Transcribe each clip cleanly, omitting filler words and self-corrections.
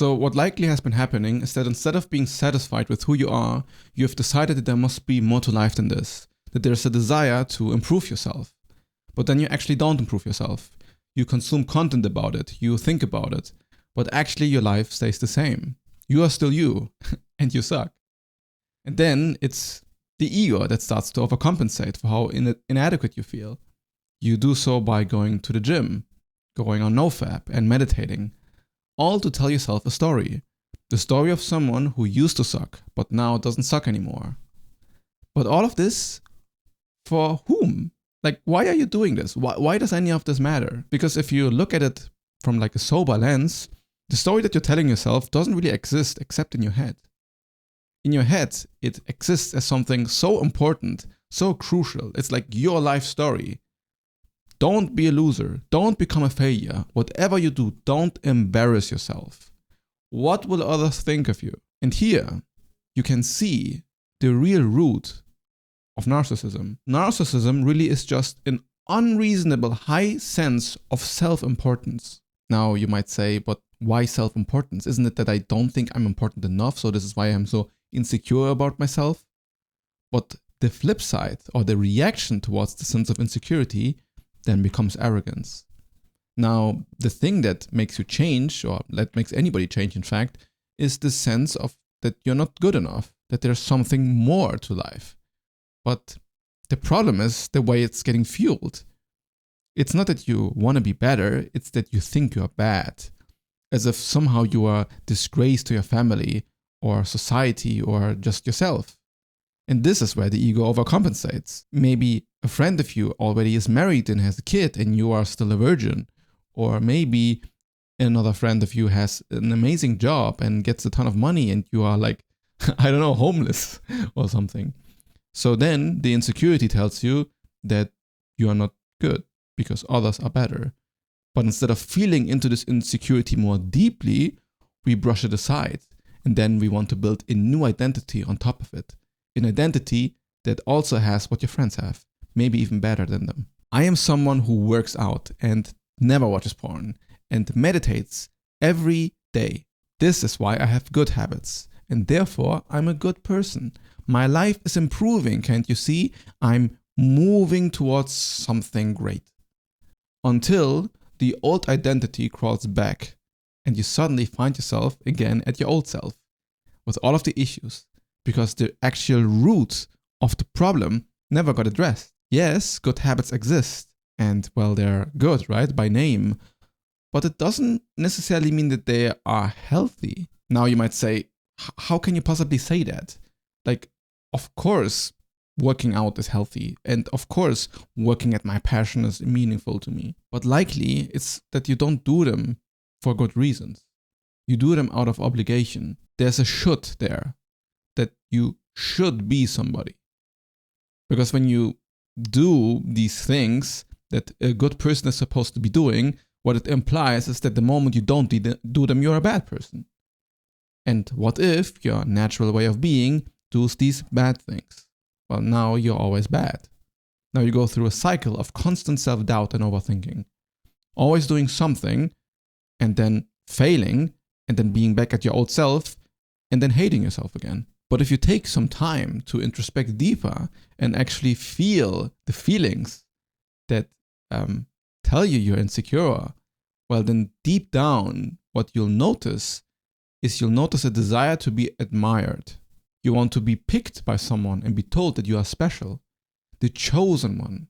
So what likely has been happening is that instead of being satisfied with who you are, you have decided that there must be more to life than this, that there's a desire to improve yourself. But then you actually don't improve yourself. You consume content about it, you think about it, but actually your life stays the same. You are still you, and you suck. And then it's the ego that starts to overcompensate for how inadequate you feel. You do so by going to the gym, going on nofap, and meditating, all to tell yourself a story. The story of someone who used to suck, but now doesn't suck anymore. But all of this, for whom? Like, why are you doing this? Why does any of this matter? Because if you look at it from like a sober lens, the story that you're telling yourself doesn't really exist except in your head. In your head, it exists as something so important, so crucial. It's like your life story. Don't be a loser. Don't become a failure. Whatever you do, don't embarrass yourself. What will others think of you? And here, you can see the real root of narcissism. Narcissism really is just an unreasonable high sense of self-importance. Now, you might say, but why self-importance? Isn't it that I don't think I'm important enough, so this is why I'm so insecure about myself? But the flip side, or the reaction towards the sense of insecurity, then becomes arrogance. Now, the thing that makes you change, or that makes anybody change in fact, is the sense of that you're not good enough, that there's something more to life. But the problem is the way it's getting fueled. It's not that you want to be better, it's that you think you're bad. As if somehow you are disgrace to your family, or society, or just yourself. And this is where the ego overcompensates. Maybe a friend of you already is married and has a kid and you are still a virgin. Or maybe another friend of you has an amazing job and gets a ton of money and you are like, I don't know, homeless or something. So then the insecurity tells you that you are not good because others are better. But instead of feeling into this insecurity more deeply, we brush it aside. And then we want to build a new identity on top of it. An identity that also has what your friends have, maybe even better than them. I am someone who works out and never watches porn and meditates every day. This is why I have good habits and therefore I'm a good person. My life is improving, can't you see? I'm moving towards something great. Until the old identity crawls back and you suddenly find yourself again at your old self with all of the issues. Because the actual root of the problem never got addressed. Yes, good habits exist, and well, they're good, right, by name, but it doesn't necessarily mean that they are healthy. Now you might say, how can you possibly say that? Like, of course, working out is healthy, and of course, working at my passion is meaningful to me, but likely it's that you don't do them for good reasons. You do them out of obligation. There's a should there. That you should be somebody. Because when you do these things that a good person is supposed to be doing, what it implies is that the moment you don't do them, you're a bad person. And what if your natural way of being does these bad things? Well, now you're always bad. Now you go through a cycle of constant self-doubt and overthinking. Always doing something and then failing and then being back at your old self and then hating yourself again. But if you take some time to introspect deeper and actually feel the feelings that tell you you're insecure, well then deep down what you'll notice is you'll notice a desire to be admired. You want to be picked by someone and be told that you are special, the chosen one.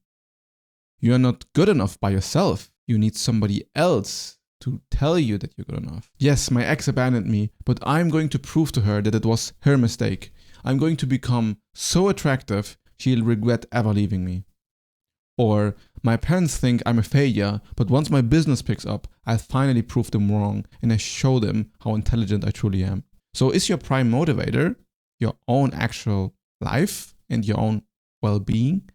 You are not good enough by yourself. You need somebody else to tell you that you're good enough. Yes, my ex abandoned me, but I'm going to prove to her that it was her mistake. I'm going to become so attractive, she'll regret ever leaving me. Or, my parents think I'm a failure, but once my business picks up, I'll finally prove them wrong and I show them how intelligent I truly am. So is your prime motivator your own actual life and your own well-being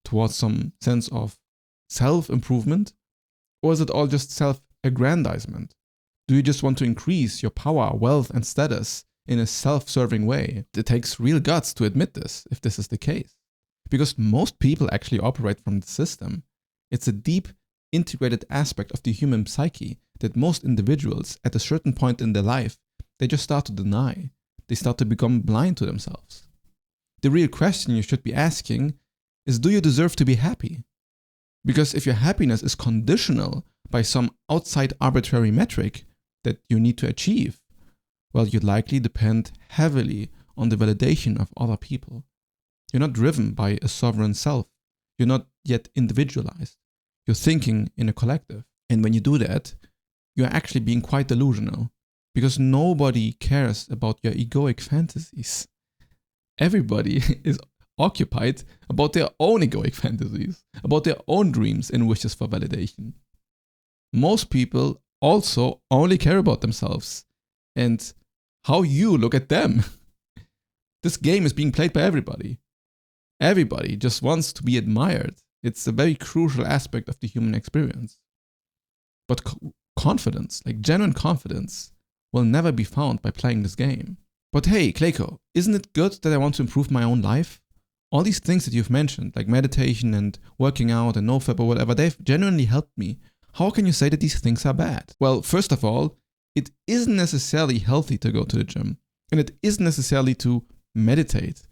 towards some sense of self-improvement? Or is it all just self-aggrandizement? Do you just want to increase your power, wealth, and status in a self-serving way? It takes real guts to admit this, if this is the case. Because most people actually operate from the system. It's a deep, integrated aspect of the human psyche that most individuals at a certain point in their life, they just start to deny. They start to become blind to themselves. The real question you should be asking is, do you deserve to be happy? Because if your happiness is conditional by some outside arbitrary metric that you need to achieve, well, you likely depend heavily on the validation of other people. You're not driven by a sovereign self. You're not yet individualized. You're thinking in a collective. And when you do that, you're actually being quite delusional, because nobody cares about your egoic fantasies. Everybody is occupied about their own egoic fantasies, about their own dreams and wishes for validation. Most people also only care about themselves and how you look at them. This game is being played by everybody. Everybody just wants to be admired. It's a very crucial aspect of the human experience. But confidence, like genuine confidence, will never be found by playing this game. But hey, Kleiko, isn't it good that I want to improve my own life? All these things that you've mentioned, like meditation and working out and nofap or whatever, they've genuinely helped me. How can you say that these things are bad? Well, first of all, it isn't necessarily healthy to go to the gym. And it isn't necessarily to meditate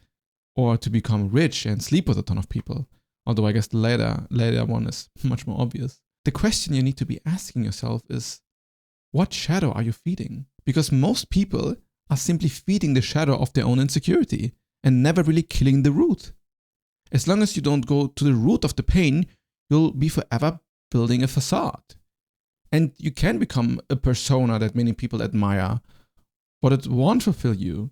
or to become rich and sleep with a ton of people. Although I guess the later one is much more obvious. The question you need to be asking yourself is, what shadow are you feeding? Because most people are simply feeding the shadow of their own insecurity and never really killing the root. As long as you don't go to the root of the pain, you'll be forever building a facade. And you can become a persona that many people admire, but it won't fulfill you.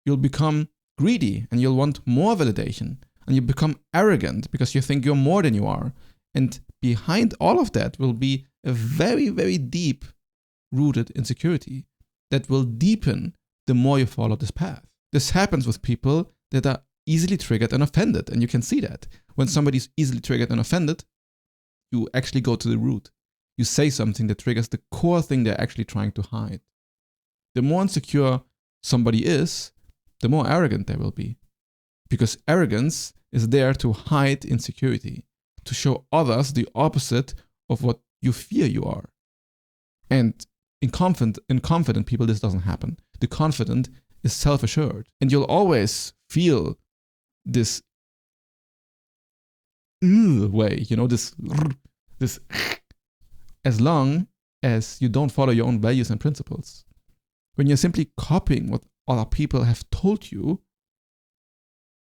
You'll become greedy and you'll want more validation. And you become arrogant because you think you're more than you are. And behind all of that will be a very, very deep rooted insecurity that will deepen the more you follow this path. This happens with people that are easily triggered and offended. And you can see that. When somebody's easily triggered and offended, you actually go to the root. You say something that triggers the core thing they're actually trying to hide. The more insecure somebody is, the more arrogant they will be. Because arrogance is there to hide insecurity, to show others the opposite of what you fear you are. And in confident people, this doesn't happen. The confident is self-assured. And you'll always feel this way, this as long as you don't follow your own values and principles. When you're simply copying what other people have told you,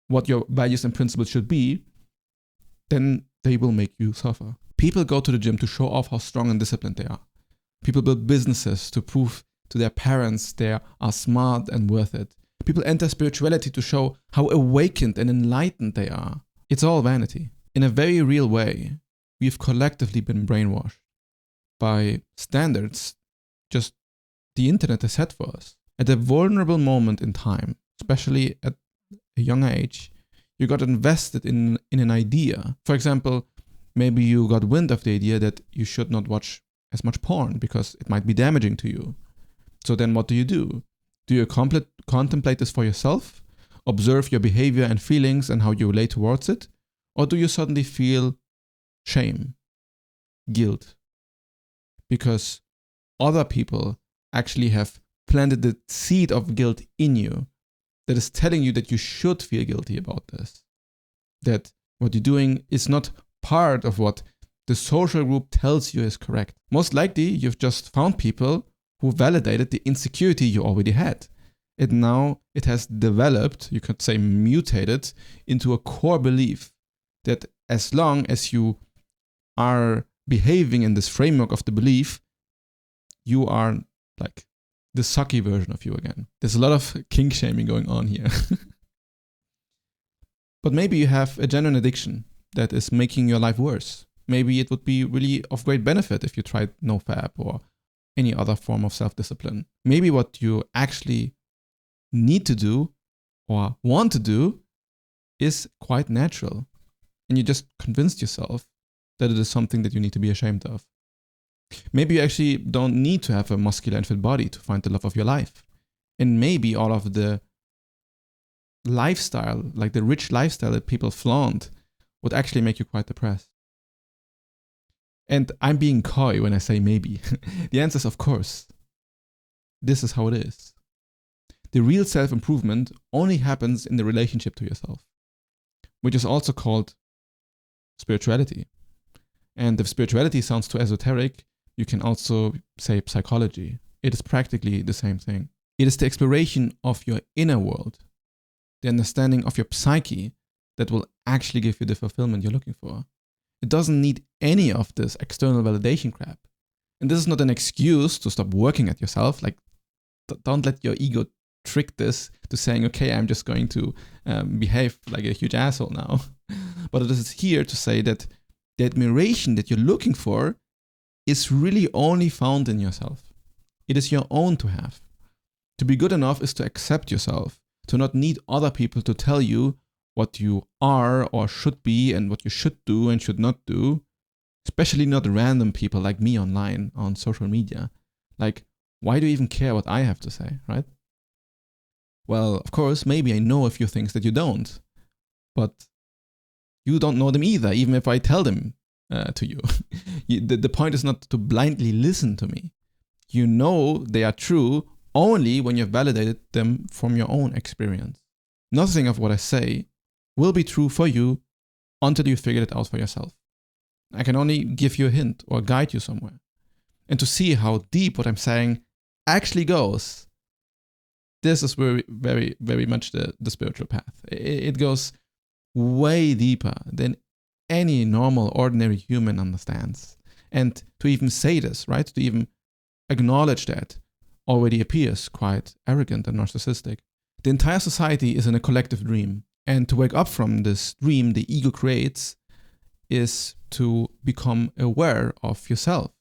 what your values and principles should be, then they will make you suffer. People go to the gym to show off how strong and disciplined they are. People build businesses to prove to their parents they are smart and worth it. People enter spirituality to show how awakened and enlightened they are. It's all vanity. In a very real way, we've collectively been brainwashed by standards just the internet has set for us. At a vulnerable moment in time, especially at a younger age, you got invested in an idea. For example, maybe you got wind of the idea that you should not watch as much porn because it might be damaging to you. So then what do? Do you contemplate this for yourself? Observe your behavior and feelings and how you relate towards it? Or do you suddenly feel shame, guilt? Because other people actually have planted the seed of guilt in you that is telling you that you should feel guilty about this. That what you're doing is not part of what the social group tells you is correct. Most likely, you've just found people who validated the insecurity you already had. And now it has developed, you could say mutated, into a core belief that as long as you are behaving in this framework of the belief, you are like the sucky version of you again. There's a lot of kink shaming going on here. But maybe you have a genuine addiction that is making your life worse. Maybe it would be really of great benefit if you tried nofap or any other form of self-discipline. Maybe what you actually need to do or want to do is quite natural. And you just convinced yourself that it is something that you need to be ashamed of. Maybe you actually don't need to have a muscular and fit body to find the love of your life. And maybe all of the lifestyle, like the rich lifestyle that people flaunt, would actually make you quite depressed. And I'm being coy when I say maybe. The answer is of course. This is how it is. The real self-improvement only happens in the relationship to yourself, which is also called spirituality. And if spirituality sounds too esoteric, you can also say psychology. It is practically the same thing. It is the exploration of your inner world, the understanding of your psyche that will actually give you the fulfillment you're looking for. It doesn't need any of this external validation crap. And this is not an excuse to stop working at yourself. Like, don't let your ego trick this to saying, okay, I'm just going to behave like a huge asshole now. But it is here to say that the admiration that you're looking for is really only found in yourself. It is your own to have. To be good enough is to accept yourself, to not need other people to tell you what you are or should be and what you should do and should not do, especially not random people like me online on social media. Like, why do you even care what I have to say, right? Well, of course, maybe I know a few things that you don't, but you don't know them either, even if I tell them to you. The point is not to blindly listen to me. You know they are true only when you've validated them from your own experience. Nothing of what I say will be true for you until you figure it out for yourself. I can only give you a hint or guide you somewhere. And to see how deep what I'm saying actually goes, this is very, very, very much the spiritual path. It goes way deeper than any normal, ordinary human understands. And to even say this, right, to even acknowledge that already appears quite arrogant and narcissistic. The entire society is in a collective dream. And to wake up from this dream the ego creates is to become aware of yourself.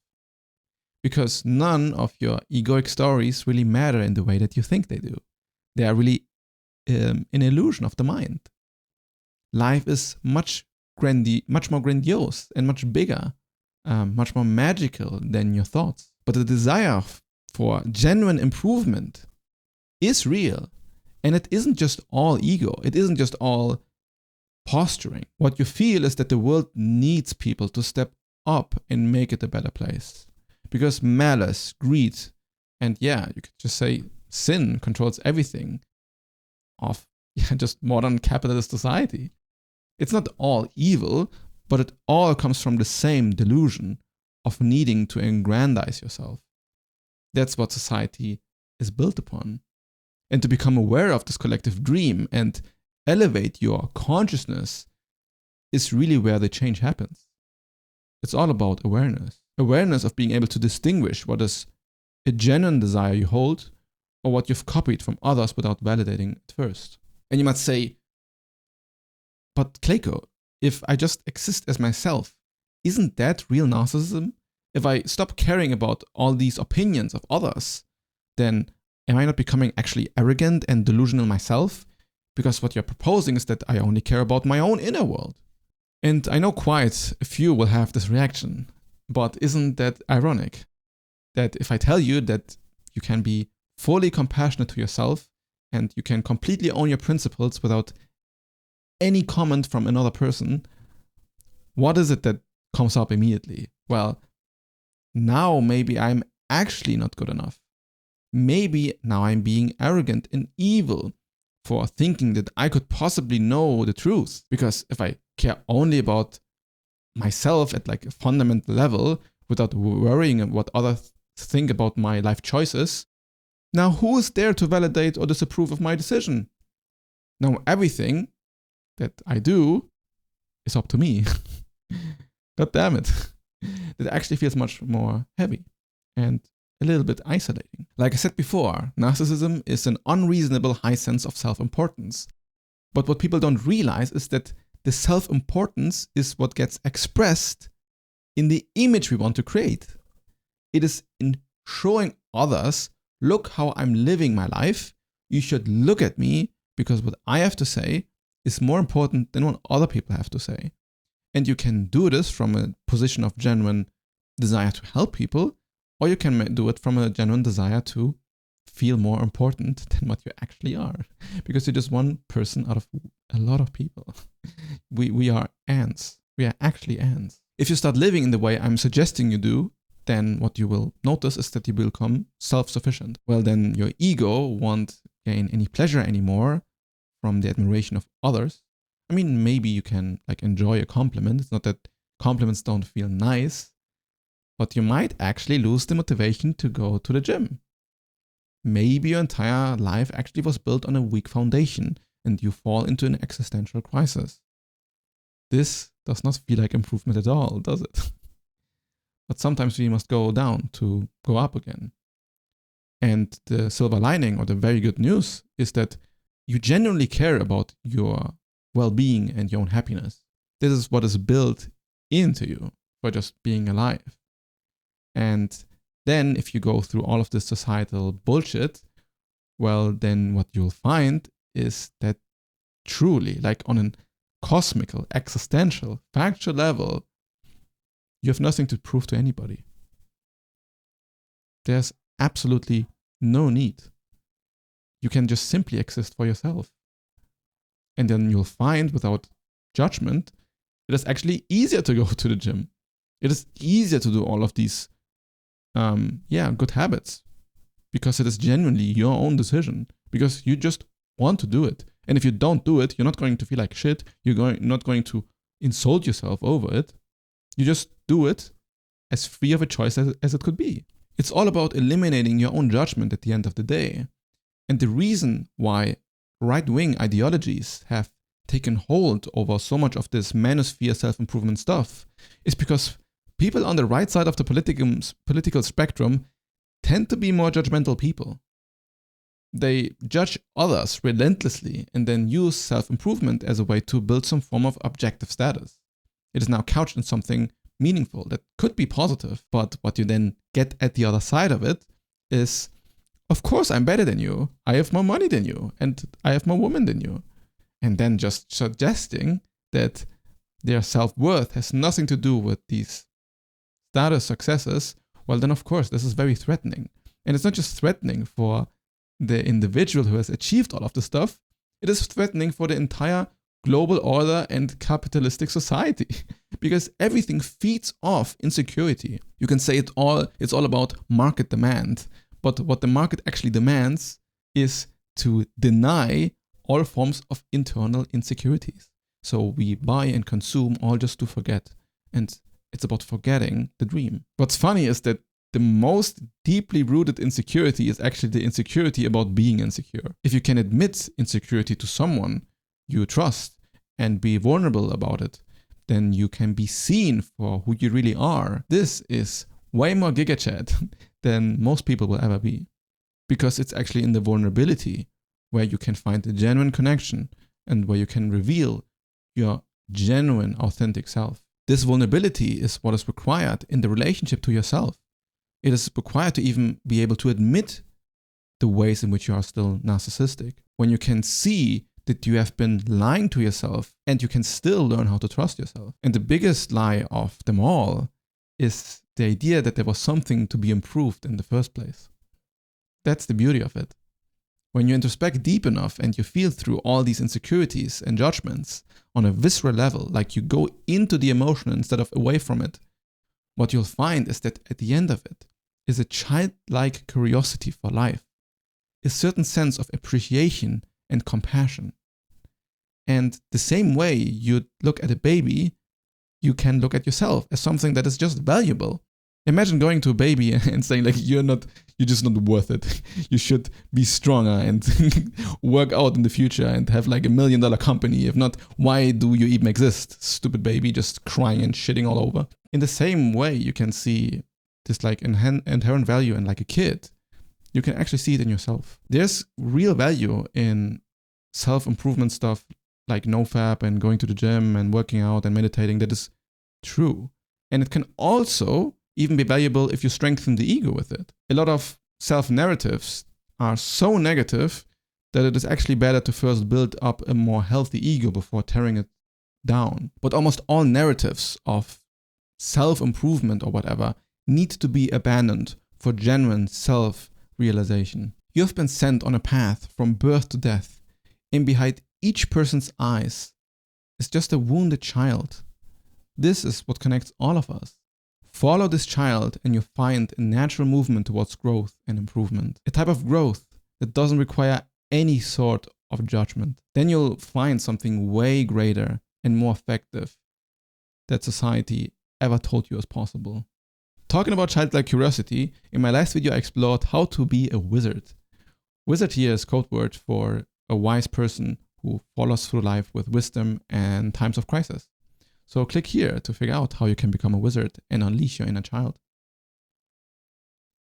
Because none of your egoic stories really matter in the way that you think they do. They are really an illusion of the mind. Life is much more grandiose and much bigger, much more magical than your thoughts. But the desire for genuine improvement is real. And it isn't just all ego. It isn't just all posturing. What you feel is that the world needs people to step up and make it a better place. Because malice, greed, and you could just say sin controls everything of just modern capitalist society. It's not all evil, but it all comes from the same delusion of needing to aggrandize yourself. That's what society is built upon. And to become aware of this collective dream and elevate your consciousness is really where the change happens. It's all about awareness. Awareness of being able to distinguish what is a genuine desire you hold or what you've copied from others without validating it first. And you might say, but Kleiko, if I just exist as myself, isn't that real narcissism? If I stop caring about all these opinions of others, then am I not becoming actually arrogant and delusional myself? Because what you're proposing is that I only care about my own inner world. And I know quite a few will have this reaction, but isn't that ironic? That if I tell you that you can be fully compassionate to yourself and you can completely own your principles without any comment from another person, what is it that comes up immediately? Well, now maybe I'm actually not good enough. Maybe now I'm being arrogant and evil for thinking that I could possibly know the truth. Because if I care only about myself at like a fundamental level without worrying what others think about my life choices, now who is there to validate or disapprove of my decision? Now everything that I do is up to me. God damn it. That actually feels much more heavy and a little bit isolating. Like I said before, narcissism is an unreasonable high sense of self-importance. But what people don't realize is that the self-importance is what gets expressed in the image we want to create. It is in showing others, look how I'm living my life. You should look at me because what I have to say is more important than what other people have to say. And you can do this from a position of genuine desire to help people, or you can do it from a genuine desire to feel more important than what you actually are. Because you're just one person out of a lot of people. We are ants. We are actually ants. If you start living in the way I'm suggesting you do, then what you will notice is that you will become self-sufficient. Well, then your ego won't gain any pleasure anymore from the admiration of others. I mean, maybe you can like enjoy a compliment. It's not that compliments don't feel nice, but you might actually lose the motivation to go to the gym. Maybe your entire life actually was built on a weak foundation and you fall into an existential crisis. This does not feel like improvement at all, does it? But sometimes we must go down to go up again. And the silver lining or the very good news is that you genuinely care about your well-being and your own happiness. This is what is built into you for just being alive. And then if you go through all of this societal bullshit, well, then what you'll find is that truly, like on a cosmical, existential, factual level, you have nothing to prove to anybody. There's absolutely no need. You can just simply exist for yourself. And then you'll find, without judgment, it is actually easier to go to the gym. It is easier to do all of these good habits, because it is genuinely your own decision, because you just want to do it. And if you don't do it, you're not going to feel like shit. You're not going to insult yourself over it. You just do it as free of a choice as it could be. It's all about eliminating your own judgment at the end of the day. And the reason why right-wing ideologies have taken hold over so much of this manosphere self-improvement stuff is because people on the right side of the political spectrum tend to be more judgmental people. They judge others relentlessly and then use self-improvement as a way to build some form of objective status. It is now couched in something meaningful that could be positive, but what you then get at the other side of it is, of course I'm better than you, I have more money than you, and I have more women than you. And then just suggesting that their self-worth has nothing to do with these status successes, well then of course this is very threatening. And it's not just threatening for the individual who has achieved all of this stuff, it is threatening for the entire global order and capitalistic society, because everything feeds off insecurity. You can say it's all about market demand, but what the market actually demands is to deny all forms of internal insecurities. So we buy and consume all just to forget, and it's about forgetting the dream. What's funny is that the most deeply rooted insecurity is actually the insecurity about being insecure. If you can admit insecurity to someone you trust and be vulnerable about it, then you can be seen for who you really are. This is way more GigaChat than most people will ever be, because it's actually in the vulnerability where you can find a genuine connection and where you can reveal your genuine, authentic self. This vulnerability is what is required in the relationship to yourself. It is required to even be able to admit the ways in which you are still narcissistic. When you can see that you have been lying to yourself and you can still learn how to trust yourself. And the biggest lie of them all is the idea that there was something to be improved in the first place. That's the beauty of it. When you introspect deep enough and you feel through all these insecurities and judgments on a visceral level, like you go into the emotion instead of away from it, what you'll find is that at the end of it is a childlike curiosity for life, a certain sense of appreciation and compassion. And the same way you look at a baby, you can look at yourself as something that is just valuable. Imagine going to a baby and saying like, you're just not worth it. You should be stronger and work out in the future and have like $1 million company. If not, why do you even exist? Stupid baby, just crying and shitting all over. In the same way, you can see this like inherent value in like a kid. You can actually see it in yourself. There's real value in self-improvement stuff like nofap and going to the gym and working out and meditating. That is true. And it can also even be valuable if you strengthen the ego with it. A lot of self-narratives are so negative that it is actually better to first build up a more healthy ego before tearing it down. But almost all narratives of self-improvement or whatever need to be abandoned for genuine self-realization. You have been sent on a path from birth to death, and behind each person's eyes is just a wounded child This is what connects all of us. Follow this child and you find a natural movement towards growth and improvement. A type of growth that doesn't require any sort of judgment. Then you'll find something way greater and more effective that society ever told you is possible. Talking about childlike curiosity, in my last video I explored how to be a wizard. Wizard here is code word for a wise person who follows through life with wisdom and times of crisis. So click here to figure out how you can become a wizard and unleash your inner child.